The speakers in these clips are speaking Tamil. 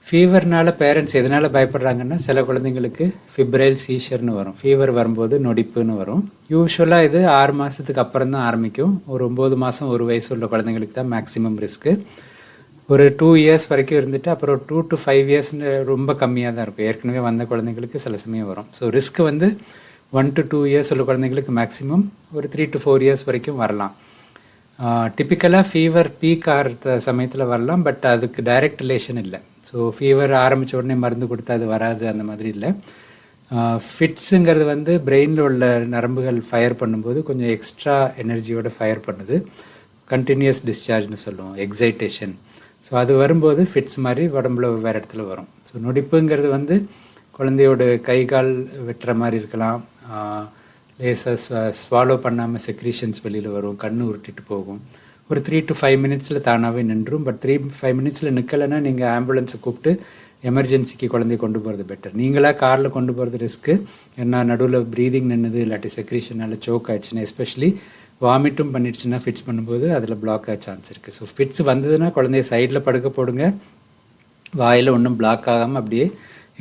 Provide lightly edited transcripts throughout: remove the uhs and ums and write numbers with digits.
ஃபீவர்னால் பேரண்ட்ஸ் எதனால் பயப்படுறாங்கன்னா, சில குழந்தைங்களுக்கு ஃபிப்ரைல் சீஷர்னு வரும். ஃபீவர் வரும்போது நொடிப்புன்னு வரும். யூஸ்வலாக இது 6 மாதத்துக்கு அப்புறம் தான் ஆரம்பிக்கும். ஒரு 9 மாதம் 1 வயசு உள்ள குழந்தைங்களுக்கு தான் மேக்ஸிமம் ரிஸ்க்கு. ஒரு 2 இயர்ஸ் வரைக்கும் இருந்துட்டு அப்புறம் 2 to 5 இயர்ஸ்னு ரொம்ப கம்மியாக தான் இருக்கும். ஏற்கனவே வந்த குழந்தைங்களுக்கு சில சமயம் வரும். ஸோ ரிஸ்க் வந்து 1 to 2 இயர்ஸ் உள்ள குழந்தைங்களுக்கு மேக்ஸிமம் ஒரு 3 to 4 இயர்ஸ் வரைக்கும் வரலாம். டிப்பிக்கலாக ஃபீவர் பீக் ஆகிற சமயத்தில் வரலாம், பட் அதுக்கு டைரக்ட் ரிலேஷன் இல்லை. ஸோ ஃபீவர் ஆரம்பித்த உடனே மருந்து கொடுத்தா அது வராது, அந்த மாதிரி இல்லை. ஃபிட்ஸுங்கிறது வந்து பிரெயினில் உள்ள நரம்புகள் ஃபயர் பண்ணும்போது கொஞ்சம் எக்ஸ்ட்ரா எனர்ஜியோட ஃபயர் பண்ணுது. கண்டினியூஸ் டிஸ்சார்ஜ்னு சொல்லுவோம், எக்ஸைட்டேஷன். ஸோ அது வரும்போது ஃபிட்ஸ் மாதிரி உடம்புல வேறு இடத்துல வரும். ஸோ நொடிப்புங்கிறது வந்து குழந்தையோட கை கால் வெட்டுற மாதிரி இருக்கலாம், லேசாக ஸ்வாலோ பண்ணாமல் செக்ரீஷன்ஸ் வெளியில் வரும், கண் உருட்டிட்டு போகும். ஒரு 3 to 5 மினிட்ஸில் தானாகவே நின்றும். பட் 3-5 மினிட்ஸில் நிற்கலைன்னா நீங்கள் ஆம்புலன்ஸை கூப்பிட்டு எமர்ஜென்சிக்கு குழந்தைய கொண்டு போகிறது பெட்டர். நீங்களாக காரில் கொண்டு போகிறது ரிஸ்க்கு. ஏன்னா நடுவில் ப்ரீதிங் நின்றுது, இல்லாட்டி செக்ரீஷனால் சோக் ஆகிடுச்சுன்னா, எஸ்பெஷலி வாமிட்டும் பண்ணிடுச்சுன்னா ஃபிட்ஸ் பண்ணும்போது அதில் பிளாக் ஆக சான்ஸ் இருக்குது. ஸோ ஃபிட்ஸ் வந்ததுன்னா குழந்தைய சைடில் படுக்க போடுங்க. வாயில் ஒன்றும் பிளாக் ஆகாமல் அப்படியே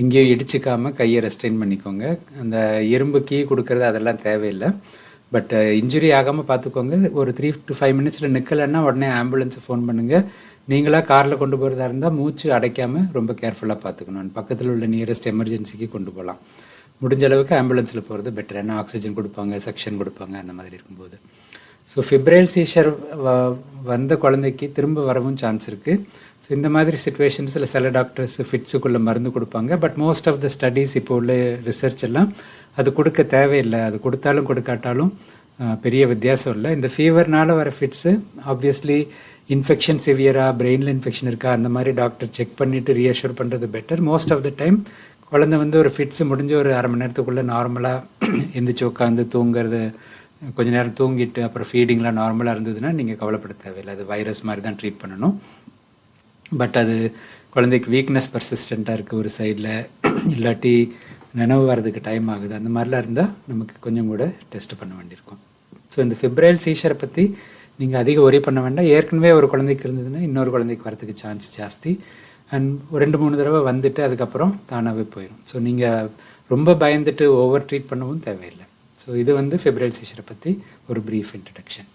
எங்கேயும் இடிச்சிக்காமல் கையை ரெஸ்ட்ரெயின் பண்ணிக்கோங்க. அந்த இரும்பு கீ கொடுக்கறது அதெல்லாம் தேவையில்லை. பட் இன்ஜுரி ஆகாமல் பார்த்துக்கோங்க. ஒரு 3 to 5 மினிட்ஸில் நிற்கலைன்னா உடனே ஆம்புலன்ஸை ஃபோன் பண்ணுங்கள். நீங்களாக காரில் கொண்டு போகிறதா இருந்தால் மூச்சு அடைக்காமல் ரொம்ப கேர்ஃபுல்லாக பார்த்துக்கணும். பக்கத்தில் உள்ள நியரஸ்ட் எமர்ஜென்சிக்கு கொண்டு போகலாம். முடிஞ்ச அளவுக்கு ஆம்புலன்ஸில் போகிறது பெட்டர். ஏன்னா ஆக்சிஜன் கொடுப்பாங்க, செக்ஷன் கொடுப்பாங்க, அந்த மாதிரி இருக்கும்போது. ஸோ ஃபிப்ரைல் சீஷர் வந்த குழந்தைக்கு திரும்ப வரவும் சான்ஸ் இருக்குது. ஸோ இந்த மாதிரி சுச்சுவேஷன்ஸில் சில டாக்டர்ஸ் ஃபிட்ஸுக்குள்ளே மருந்து கொடுப்பாங்க. But most of the studies இப்போ உள்ள ரிசர்ச் எல்லாம் அது கொடுக்க தேவையில்லை. அது கொடுத்தாலும் கொடுக்காட்டாலும் பெரிய வித்தியாசம் இல்லை. இந்த ஃபீவர்னால் வர ஃபிட்ஸு ஆப்வியஸ்லி இன்ஃபெக்ஷன் சிவியராக, பிரெயினில் இன்ஃபெக்ஷன் இருக்கா, அந்த மாதிரி டாக்டர் செக் பண்ணிவிட்டு ரீஅஷ்யூர் பண்ணுறது better. Most of the time குழந்தை வந்து ஒரு ஃபிட்ஸு முடிஞ்ச ஒரு அரை மணி நேரத்துக்குள்ளே நார்மலாக எந்திரிச்சு உட்காந்து தூங்குறது, கொஞ்சம் நேரம் தூங்கிட்டு அப்புறம் ஃபீடிங்லாம் நார்மலாக இருந்ததுன்னா நீங்கள் கவலைப்பட தேவையில்லை. அது வைரஸ் மாதிரி தான் ட்ரீட் பண்ணணும். பட் அது குழந்தைக்கு வீக்னஸ் பர்சிஸ்டண்ட்டாக இருக்குது ஒரு சைடில், இல்லாட்டி நினைவு வர்றதுக்கு டைம் ஆகுது, அந்த மாதிரிலாம் இருந்தால் நமக்கு கொஞ்சம் கூட டெஸ்ட் பண்ண வேண்டியிருக்கும். ஸோ இந்த ஃபிப்ரைல் சீஷரை பற்றி நீங்கள் அதிகம் ஒரி பண்ண வேண்டாம். ஏற்கனவே ஒரு குழந்தைக்கு இருந்ததுன்னா இன்னொரு குழந்தைக்கு வரதுக்கு சான்ஸ் ஜாஸ்தி. அண்ட் 2-3 தடவை வந்துட்டு அதுக்கப்புறம் தானாகவே போயிடும். ஸோ நீங்கள் ரொம்ப பயந்துட்டு ஓவர் ட்ரீட் பண்ணவும் தேவையில்லை. ஸோ இது வந்து ஃபிப்ரைல் சீஷரை பற்றி ஒரு ப்ரீஃப் இன்ட்ரடக்ஷன்.